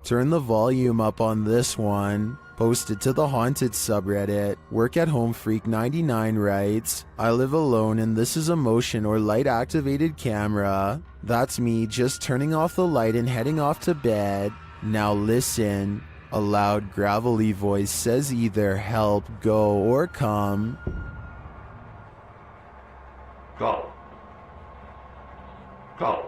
Turn the volume up on this one. Posted to the Haunted subreddit. Work at Home Freak 99 writes, I live alone and this is a motion or light activated camera. That's me just turning off the light and heading off to bed. Now listen. A loud gravelly voice says either help, go, or come. Go. Go.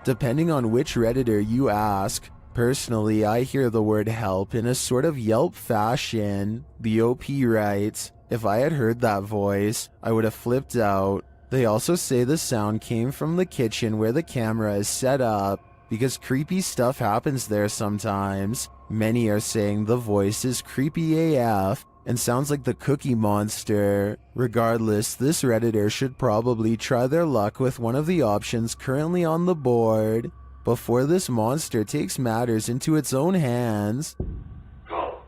Depending on which Redditor you ask, personally I hear the word help in a sort of Yelp fashion. The OP writes, if I had heard that voice, I would have flipped out. They also say the sound came from the kitchen where the camera is set up, because creepy stuff happens there sometimes. Many are saying the voice is creepy AF and sounds like the Cookie Monster. Regardless, this Redditor should probably try their luck with one of the options currently on the board before this monster takes matters into its own hands. Go.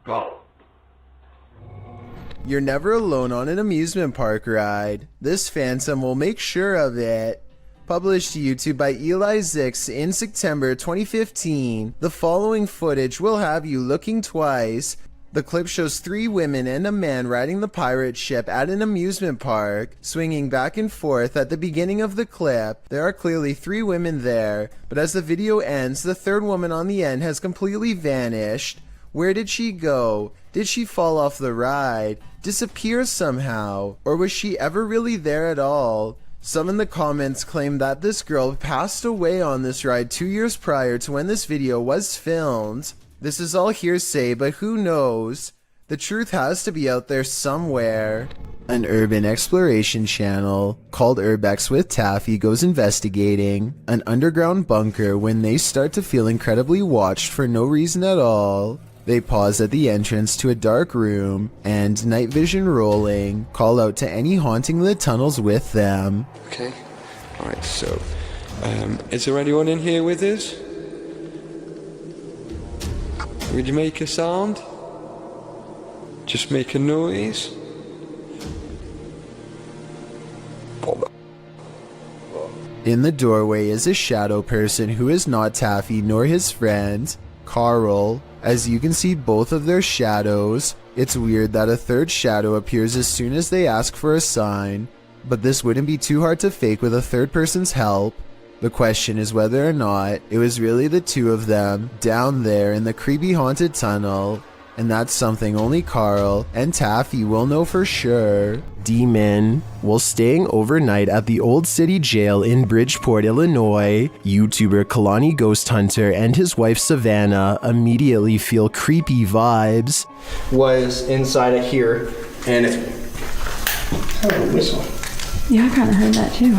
Go. You're never alone on an amusement park ride. This phantom will make sure of it. Published to YouTube by Eli Zix in September 2015, the following footage will have you looking twice. The clip shows 3 women and a man riding the pirate ship at an amusement park, swinging back and forth. At the beginning of the clip, there are clearly 3 women there, but as the video ends, the 3rd woman on the end has completely vanished. Where did she go? Did she fall off the ride? Disappear somehow? Or was she ever really there at all? Some in the comments claim that this girl passed away on this ride 2 years prior to when this video was filmed. This is all hearsay, but who knows? The truth has to be out there somewhere. An urban exploration channel called Urbex with Taffy goes investigating an underground bunker when they start to feel incredibly watched for no reason at all. They pause at the entrance to a dark room and, night vision rolling, call out to any haunting the tunnels with them. Okay, alright, so, is there anyone in here with us? Would you make a sound? Just make a noise? In the doorway is a shadow person who is not Taffy nor his friend, Carl. As you can see both of their shadows. It's weird that a 3rd shadow appears as soon as they ask for a sign, but this wouldn't be too hard to fake with a 3rd person's help. The question is whether or not it was really the 2 of them down there in the creepy haunted tunnel, and that's something only Carl and Taffy will know for sure. Demon. While staying overnight at the Old City Jail in Bridgeport, Illinois, YouTuber Kalani Ghost Hunter and his wife Savannah immediately feel creepy vibes. Was inside of here, and it had a whistle. Yeah, I kind of heard that too.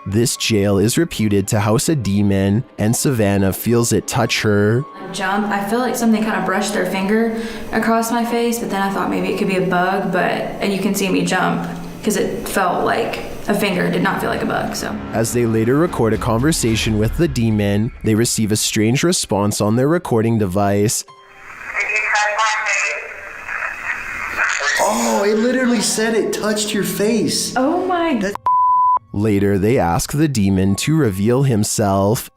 This jail is reputed to house a demon, and Savannah feels it touch her. Jump. I feel like something kind of brushed their finger across my face, but then I thought maybe it could be a bug, and you can see me jump because it felt like a finger, it did not feel like a bug, so. As they later record a conversation with the demon, they receive a strange response on their recording device. Oh, it literally said it touched your face. Oh my god. Later, they ask the demon to reveal himself.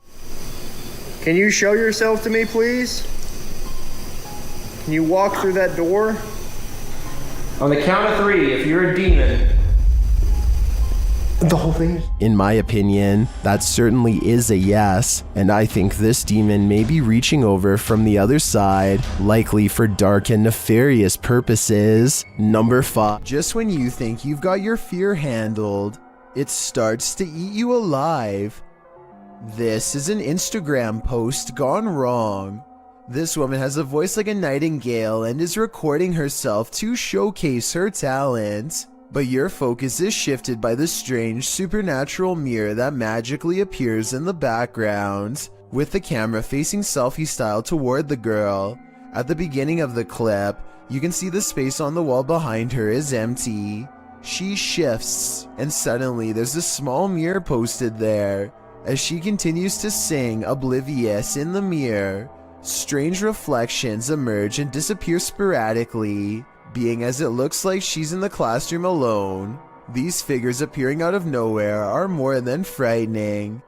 Can you show yourself to me, please? Can you walk through that door? On the count of 3, if you're a demon. The whole thing? In my opinion, that certainly is a yes, and I think this demon may be reaching over from the other side, likely for dark and nefarious purposes. Number 5. Just when you think you've got your fear handled, it starts to eat you alive. This is an Instagram post gone wrong. This woman has a voice like a nightingale and is recording herself to showcase her talent. But your focus is shifted by the strange supernatural mirror that magically appears in the background, with the camera facing selfie style toward the girl. At the beginning of the clip, you can see the space on the wall behind her is empty. She shifts, and suddenly there's a small mirror posted there. As she continues to sing, oblivious in the mirror, strange reflections emerge and disappear sporadically, being as it looks like she's in the classroom alone. These figures appearing out of nowhere are more than frightening.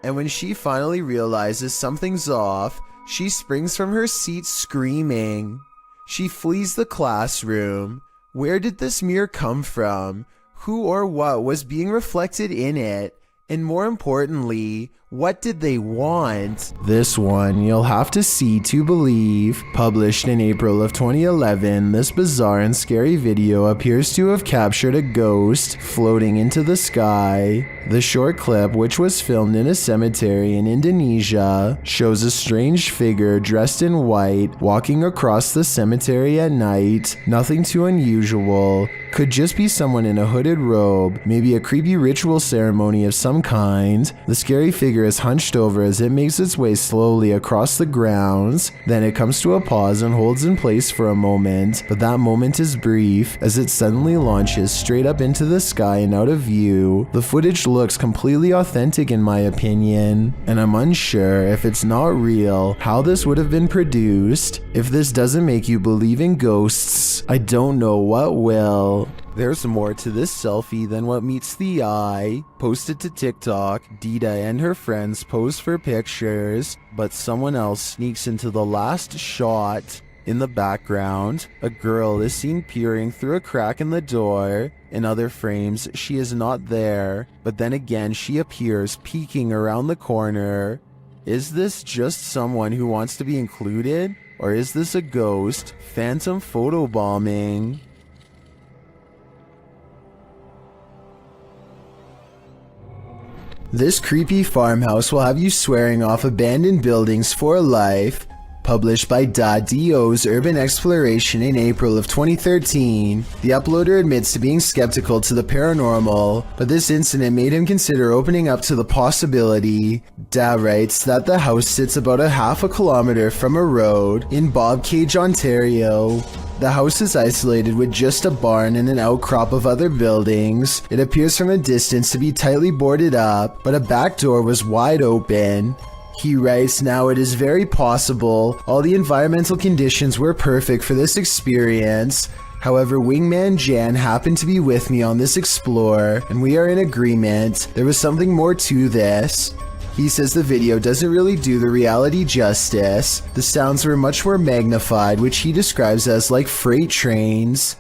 And when she finally realizes something's off, she springs from her seat screaming. She flees the classroom. Where did this mirror come from? Who or what was being reflected in it? And more importantly, what did they want? This one you'll have to see to believe. Published in April of 2011, this bizarre and scary video appears to have captured a ghost floating into the sky. The short clip, which was filmed in a cemetery in Indonesia, shows a strange figure dressed in white walking across the cemetery at night. Nothing too unusual. Could just be someone in a hooded robe, maybe a creepy ritual ceremony of some kind. The scary figure is hunched over as it makes its way slowly across the grounds. Then it comes to a pause and holds in place for a moment, but that moment is brief as it suddenly launches straight up into the sky and out of view. The footage looks completely authentic in my opinion, and I'm unsure if it's not real how this would have been produced. If this doesn't make you believe in ghosts, I don't know what will. There's more to this selfie than what meets the eye. Posted to TikTok, Dita and her friends pose for pictures, but someone else sneaks into the last shot. In the background, a girl is seen peering through a crack in the door. In other frames, she is not there, but then again she appears peeking around the corner. Is this just someone who wants to be included? Or is this a ghost? Phantom photobombing? This creepy farmhouse will have you swearing off abandoned buildings for life. Published by Do's Urban Exploration in April of 2013, the uploader admits to being skeptical to the paranormal, but this incident made him consider opening up to the possibility. Da writes that the house sits about a half a kilometer from a road in Bobcage, Ontario. The house is isolated with just a barn and an outcrop of other buildings. It appears from a distance to be tightly boarded up, but a back door was wide open. He writes, now it is very possible all the environmental conditions were perfect for this experience. However, Wingman Jan happened to be with me on this explore, and we are in agreement. There was something more to this. He says the video doesn't really do the reality justice. The sounds were much more magnified, which he describes as like freight trains.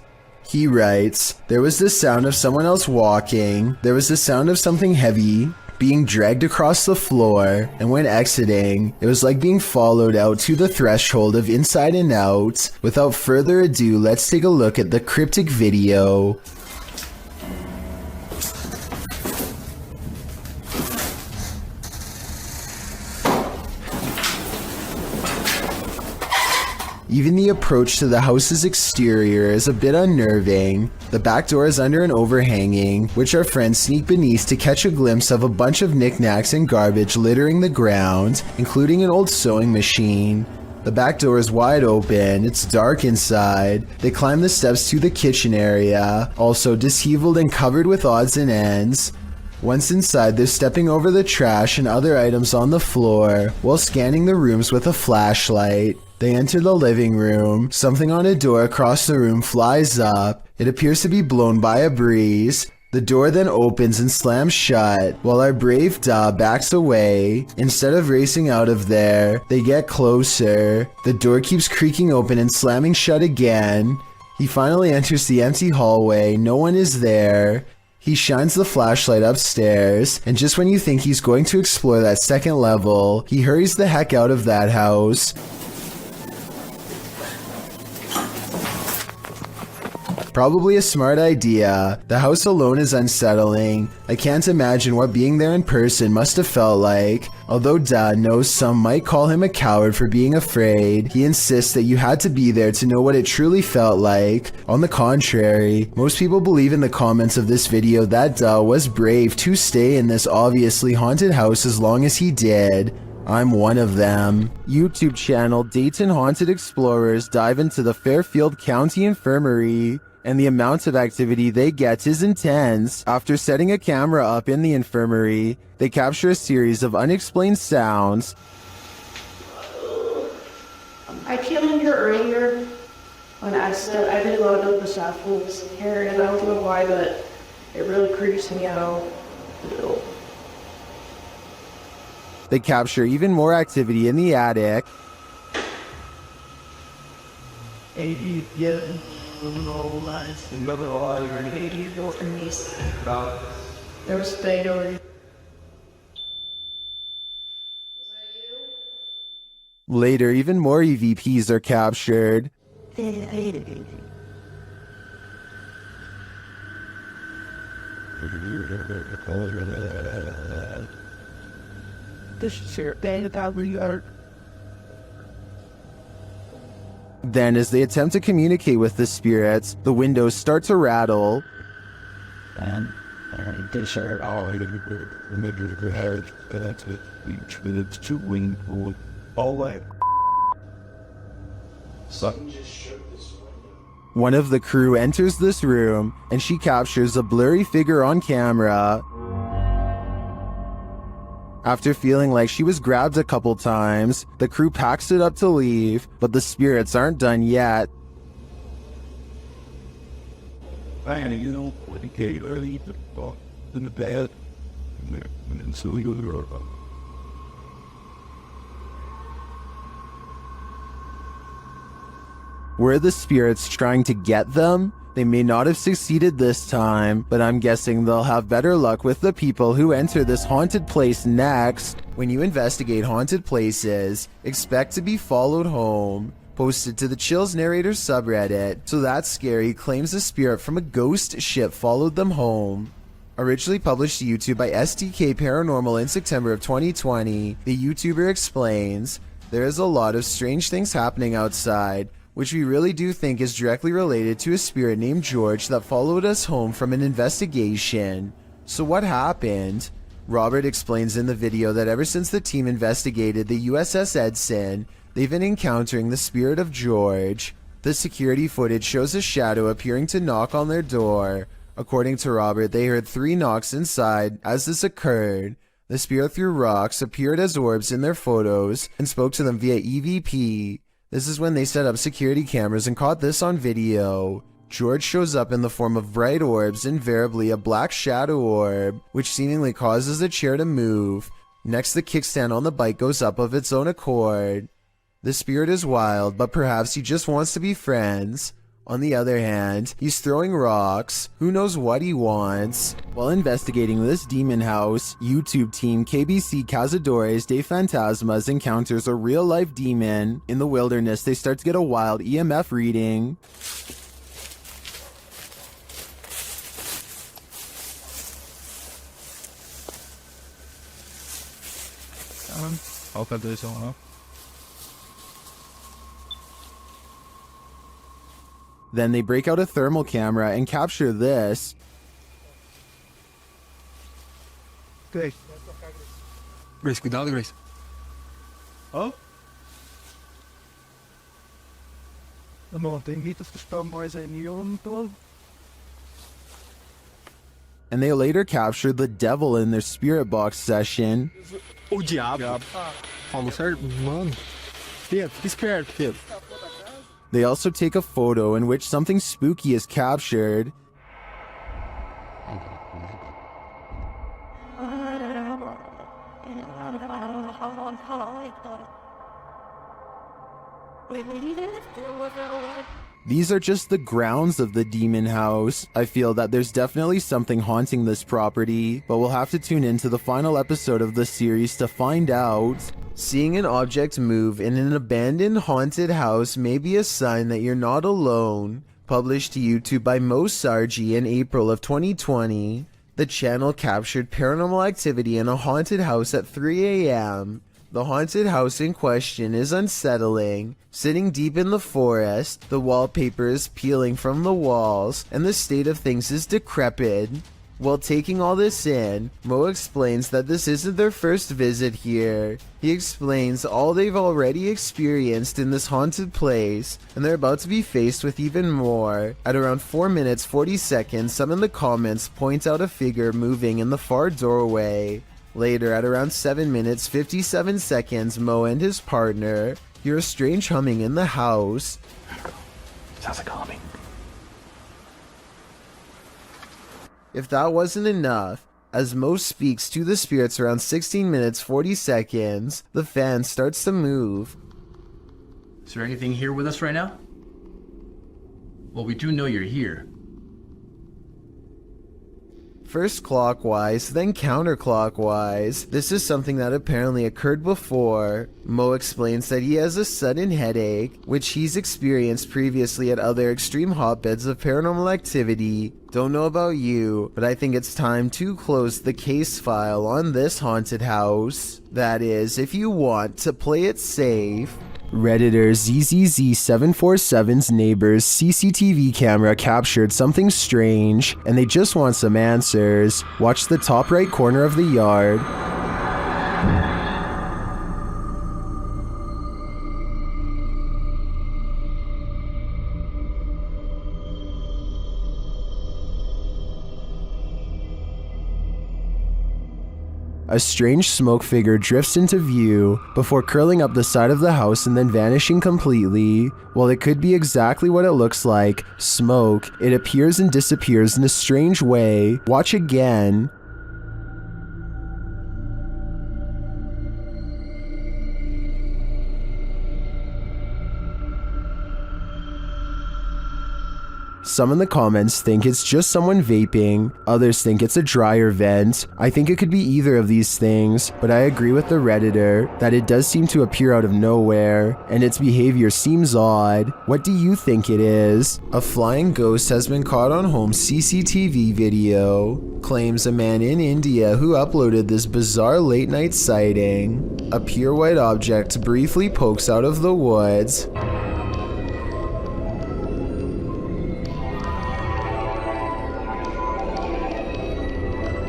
He writes, there was the sound of someone else walking. There was the sound of something heavy being dragged across the floor, and when exiting, it was like being followed out to the threshold of Inside and Out. Without further ado, let's take a look at the cryptic video. Even the approach to the house's exterior is a bit unnerving. The back door is under an overhanging, which our friends sneak beneath to catch a glimpse of a bunch of knickknacks and garbage littering the ground, including an old sewing machine. The back door is wide open, it's dark inside. They climb the steps to the kitchen area, also disheveled and covered with odds and ends. Once inside, they're stepping over the trash and other items on the floor, while scanning the rooms with a flashlight. They enter the living room. Something on a door across the room flies up. It appears to be blown by a breeze. The door then opens and slams shut, while our brave Da backs away. Instead of racing out of there, they get closer. The door keeps creaking open and slamming shut again. He finally enters the empty hallway. No one is there. He shines the flashlight upstairs, and just when you think he's going to explore that second level, he hurries the heck out of that house. Probably a smart idea. The house alone is unsettling. I can't imagine what being there in person must have felt like. Although Dad knows some might call him a coward for being afraid, he insists that you had to be there to know what it truly felt like. On the contrary, most people believe in the comments of this video that Da was brave to stay in this obviously haunted house as long as he did. I'm one of them. YouTube channel Dayton Haunted Explorers dive into the Fairfield County Infirmary, and the amount of activity they get is intense. After setting a camera up in the infirmary, they capture a series of unexplained sounds. I came in here earlier on accident. I didn't load up the samples in here, and I don't know why, but it really creeps me out. They capture even more activity in the attic. There was Theodore. Later, even more EVPs are captured. Then, as they attempt to communicate with the spirits, the windows start to rattle. One of the crew enters this room, and she captures a blurry figure on camera. After feeling like she was grabbed a couple times, the crew packs it up to leave, but the spirits aren't done yet. Were the spirits trying to get them? They may not have succeeded this time, but I'm guessing they'll have better luck with the people who enter this haunted place next. When you investigate haunted places, expect to be followed home. Posted to the Chills Narrator subreddit, So That's Scary claims a spirit from a ghost ship followed them home. Originally published to YouTube by STK Paranormal in September of 2020, the YouTuber explains, "There is a lot of strange things happening outside, which we really do think is directly related to a spirit named George that followed us home from an investigation." So what happened? Robert explains in the video that ever since the team investigated the USS Edson, they've been encountering the spirit of George. The security footage shows a shadow appearing to knock on their door. According to Robert, they heard 3 knocks inside as this occurred. The spirit threw rocks, appeared as orbs in their photos, and spoke to them via EVP. This is when they set up security cameras and caught this on video. George shows up in the form of bright orbs, invariably a black shadow orb, which seemingly causes the chair to move. Next, the kickstand on the bike goes up of its own accord. The spirit is wild, but perhaps he just wants to be friends. On the other hand, he's throwing rocks. Who knows what he wants? While investigating this demon house, YouTube team KBC Cazadores de Fantasmas encounters a real-life demon. In the wilderness, they start to get a wild EMF reading. Then they break out a thermal camera and capture this. Grace, cuidado, Grace. Oh? And they later captured the devil in their spirit box session. O diabo. Falou certo? Mano. Pedro, esperto, Pedro. They also take a photo in which something spooky is captured. These are just the grounds of the demon house. I feel that there's definitely something haunting this property, but we'll have to tune into the final episode of the series to find out. Seeing an object move in an abandoned haunted house may be a sign that you're not alone. Published to YouTube by Mo Sargi in April of 2020, the channel captured paranormal activity in a haunted house at 3 a.m. The haunted house in question is unsettling. Sitting deep in the forest, the wallpaper is peeling from the walls, and the state of things is decrepit. While taking all this in, Mo explains that this isn't their first visit here. He explains all they've already experienced in this haunted place, and they're about to be faced with even more. At around 4 minutes 40 seconds, some in the comments point out a figure moving in the far doorway. Later, at around 7 minutes 57 seconds, Mo and his partner hear a strange humming in the house. Sounds like humming. If that wasn't enough, As Mo speaks to the spirits around 16 minutes 40 seconds, the fan starts to move. Is there anything here with us right now? Well, we do know you're here. First clockwise, then counterclockwise. This is something that apparently occurred before. Mo explains that he has a sudden headache, which he's experienced previously at other extreme hotbeds of paranormal activity. Don't know about you, but I think it's time to close the case file on this haunted house. That is, if you want to play it safe. Redditor ZZZ747's neighbor's CCTV camera captured something strange, and they just want some answers. Watch the top right corner of the yard. A strange smoke figure drifts into view before curling up the side of the house and then vanishing completely. While it could be exactly what it looks like, smoke, it appears and disappears in a strange way. Watch again. Some in the comments think it's just someone vaping, others think it's a dryer vent. I think it could be either of these things, but I agree with the Redditor that it does seem to appear out of nowhere, and its behavior seems odd. What do you think it is? A flying ghost has been caught on home CCTV video, claims a man in India who uploaded this bizarre late night sighting. A pure white object briefly pokes out of the woods.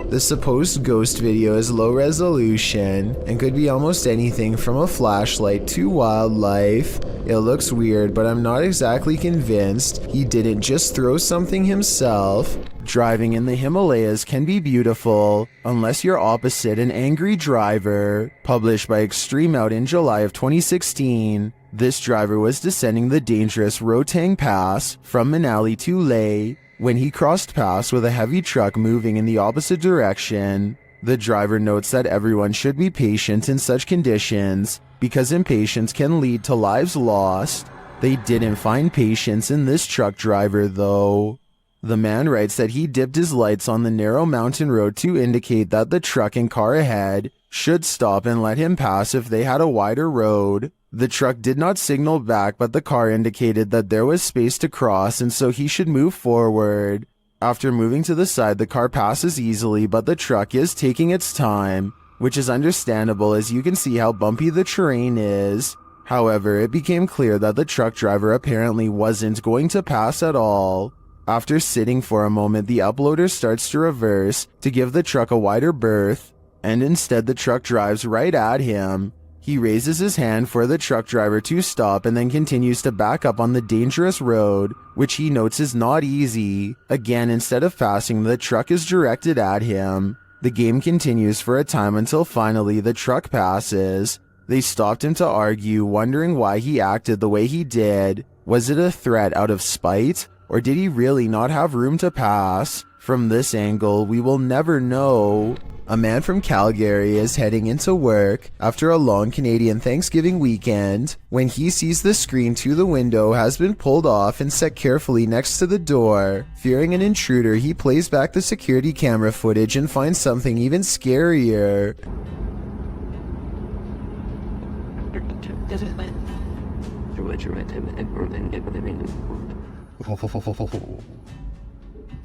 The supposed ghost video is low resolution and could be almost anything from a flashlight to wildlife. It looks weird, but I'm not exactly convinced he didn't just throw something himself. Driving in the Himalayas can be beautiful, unless you're opposite an angry driver. Published by Extreme Out in July of 2016. This driver was descending the dangerous Rotang Pass from Manali to Leh when he crossed paths with a heavy truck moving in the opposite direction. The driver notes that everyone should be patient in such conditions, because impatience can lead to lives lost. They didn't find patience in this truck driver though. The man writes that he dipped his lights on the narrow mountain road to indicate that the truck and car ahead should stop and let him pass if they had a wider road. The truck did not signal back, but the car indicated that there was space to cross and so he should move forward. After moving to the side, the car passes easily, but the truck is taking its time, which is understandable as you can see how bumpy the terrain is. However, it became clear that the truck driver apparently wasn't going to pass at all. After sitting for a moment, the uploader starts to reverse to give the truck a wider berth, and instead the truck drives right at him. He raises his hand for the truck driver to stop and then continues to back up on the dangerous road, which he notes is not easy. Again, instead of passing, the truck is directed at him. The game continues for a time until finally the truck passes. They stopped him to argue, wondering why he acted the way he did. Was it a threat out of spite, or did he really not have room to pass? From this angle, we will never know. A man from Calgary is heading into work after a long Canadian Thanksgiving weekend when he sees the screen to the window has been pulled off and set carefully next to the door. Fearing an intruder, he plays back the security camera footage and finds something even scarier.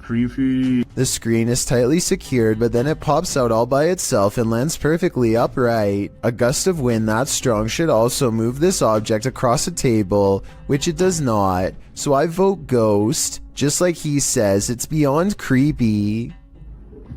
Creepy. The screen is tightly secured, but then it pops out all by itself and lands perfectly upright. A gust of wind that strong should also move this object across a table, which it does not. So I vote ghost. Just like he says, it's beyond creepy.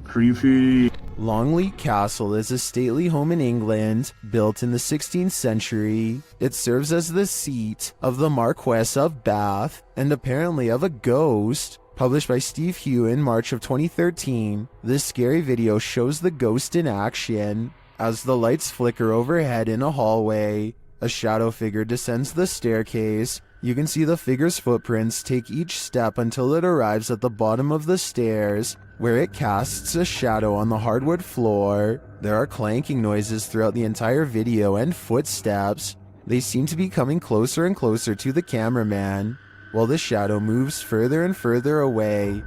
Creepy. Longleat Castle is a stately home in England, built in the 16th century. It serves as the seat of the Marquess of Bath, and apparently of a ghost. Published by Steve Hugh in March of 2013, this scary video shows the ghost in action. As the lights flicker overhead in a hallway, a shadow figure descends the staircase, You can see the figure's footprints take each step until it arrives at the bottom of the stairs, where it casts a shadow on the hardwood floor. There are clanking noises throughout the entire video and footsteps. They seem to be coming closer and closer to the cameraman, while the shadow moves further and further away.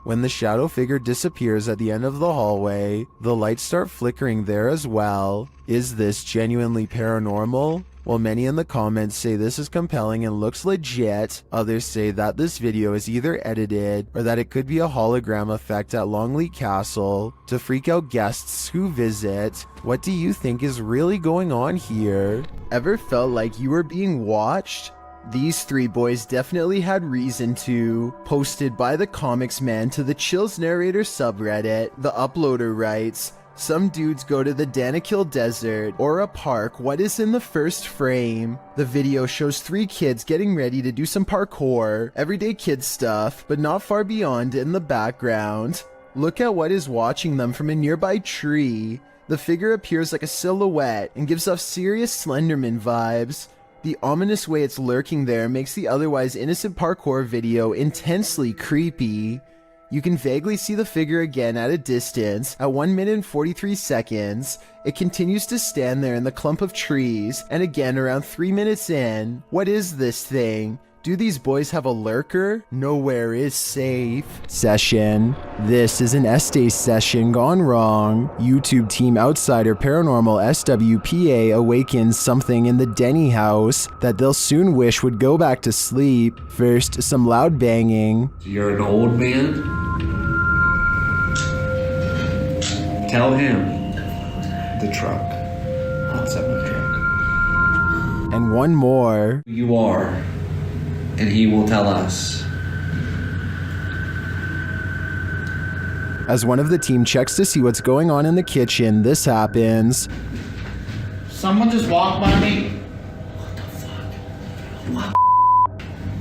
When the shadow figure disappears at the end of the hallway, the lights start flickering there as well. Is this genuinely paranormal? While many in the comments say this is compelling and looks legit, others say that this video is either edited or that it could be a hologram effect at Longleat Castle to freak out guests who visit. What do you think is really going on here? Ever felt like you were being watched? These three boys definitely had reason to. Posted by the Comics Man to the Chills Narrator subreddit, the uploader writes, "Some dudes go to the Danakil Desert or a park. What is in the first frame? The video shows three kids getting ready to do some parkour, everyday kid stuff, but not far beyond in the background. Look at what is watching them from a nearby tree. The figure appears like a silhouette and gives off serious Slenderman vibes. The ominous way it's lurking there makes the otherwise innocent parkour video intensely creepy. You can vaguely see the figure again at a distance. At 1 minute and 43 seconds, it continues to stand there in the clump of trees, and again around 3 minutes in. What is this thing? Do these boys have a lurker? Nowhere is safe. Session. This is an Estes session gone wrong. YouTube team outsider Paranormal SWPA awakens something in the Denny house that they'll soon wish would go back to sleep. First, some loud banging. You're an old man? Tell him. The truck. What's up with the truck? And one more. You are. And he will tell us. As one of the team checks to see what's going on in the kitchen, this happens. Someone just walked by me. What the fuck? What?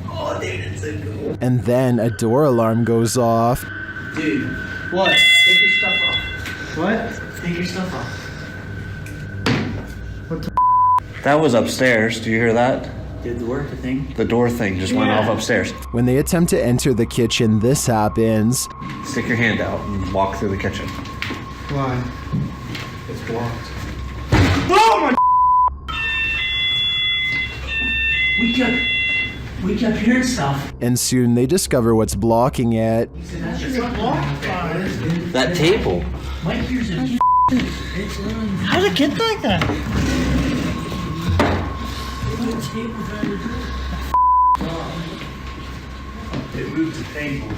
Oh, dude, it's a go. And then a door alarm goes off. Dude. What? Take your stuff off. What? Take your stuff off. What the That was upstairs. Do you hear that? Did the work thing? The door thing just went off upstairs. When they attempt to enter the kitchen, this happens. Stick your hand out and walk through the kitchen. Why? It's blocked. Oh my! We kept hearing stuff. And soon they discover what's blocking it. That table. Mike hears it. How did it get like that? It moved the table.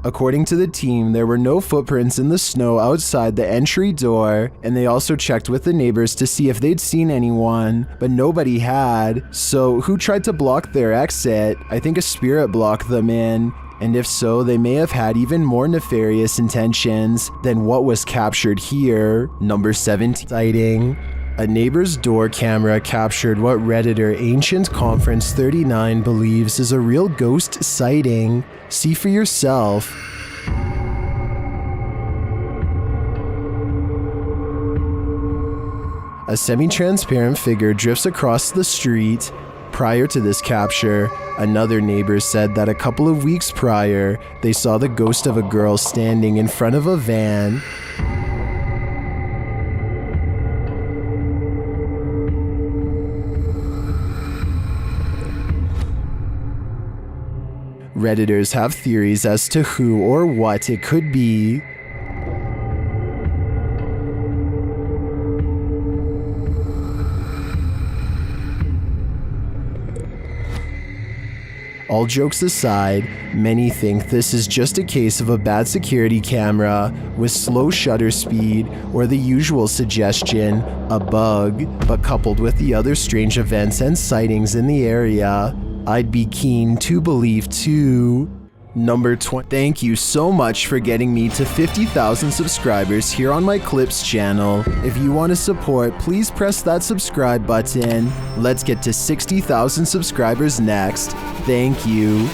According to the team, there were no footprints in the snow outside the entry door, and they also checked with the neighbors to see if they'd seen anyone, but nobody had. So who tried to block their exit? I think a spirit blocked them in. And if so, they may have had even more nefarious intentions than what was captured here. Number 17 sighting. A neighbor's door camera captured what Redditor Ancient Conference 39 believes is a real ghost sighting. See for yourself. A semi-transparent figure drifts across the street. Prior to this capture, another neighbor said that a couple of weeks prior, they saw the ghost of a girl standing in front of a van. Redditors have theories as to who or what it could be. All jokes aside, many think this is just a case of a bad security camera with slow shutter speed or the usual suggestion, a bug, but coupled with the other strange events and sightings in the area, I'd be keen to believe too. Number 20. Thank you so much for getting me to 50,000 subscribers here on my Clips channel. If you want to support, please press that subscribe button. Let's get to 60,000 subscribers next. Thank you.